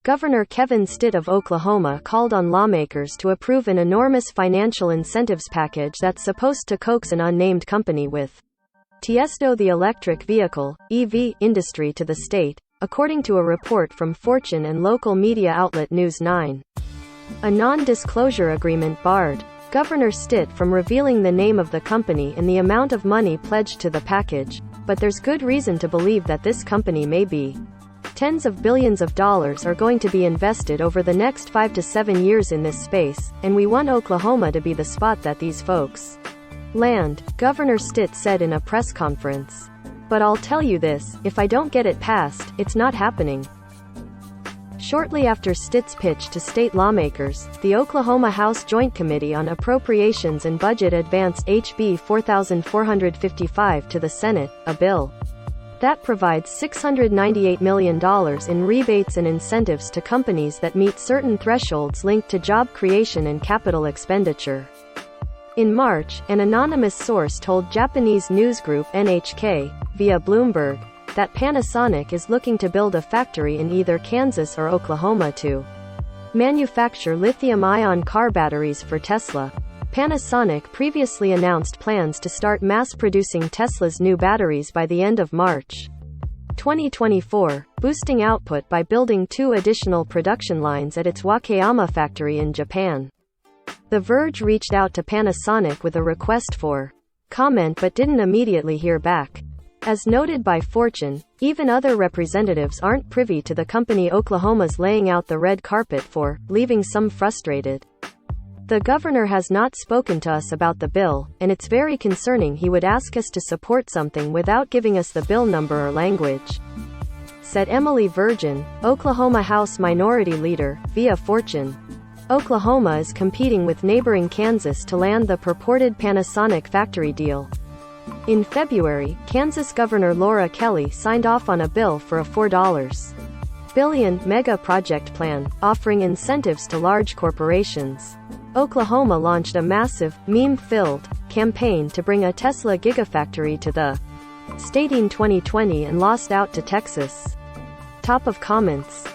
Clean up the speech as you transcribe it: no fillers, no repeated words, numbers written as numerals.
Governor Kevin Stitt of Oklahoma called on lawmakers to approve an enormous financial incentives package that's supposed to coax an unnamed company with Tiesto the electric vehicle, EV, industry to the state, according to a report from Fortune and local media outlet News 9. A non-disclosure agreement barred Governor Stitt from revealing the name of the company and the amount of money pledged to the package, but there's good reason to believe that this company may be. Tens of billions of dollars are going to be invested over the next 5 to 7 years in this space, and we want Oklahoma to be the spot that these folks land, Governor Stitt said in a press conference. But I'll tell you this, if I don't get it passed, it's not happening. Shortly after Stitt's pitch to state lawmakers, the Oklahoma House Joint Committee on Appropriations and Budget advanced HB 4455 to the Senate, a bill that provides $698 million in rebates and incentives to companies that meet certain thresholds linked to job creation and capital expenditure. In March, an anonymous source told Japanese news group NHK, via Bloomberg, that Panasonic is looking to build a factory in either Kansas or Oklahoma to manufacture lithium-ion car batteries for Tesla. Panasonic previously announced plans to start mass-producing Tesla's new batteries by the end of March 2024, boosting output by building 2 additional production lines at its Wakayama factory in Japan. The Verge reached out to Panasonic with a request for comment but didn't immediately hear back. As noted by Fortune, even other representatives aren't privy to the company Oklahoma's laying out the red carpet for, leaving some frustrated. The governor has not spoken to us about the bill, and it's very concerning he would ask us to support something without giving us the bill number or language, said Emily Virgin, Oklahoma House Minority Leader, via Fortune. Oklahoma is competing with neighboring Kansas to land the purported Panasonic factory deal. In February, Kansas Governor Laura Kelly signed off on a bill for a $4 billion mega project plan, offering incentives to large corporations. Oklahoma launched a massive, meme-filled campaign to bring a Tesla gigafactory to the state in 2020 and lost out to Texas. Top of comments.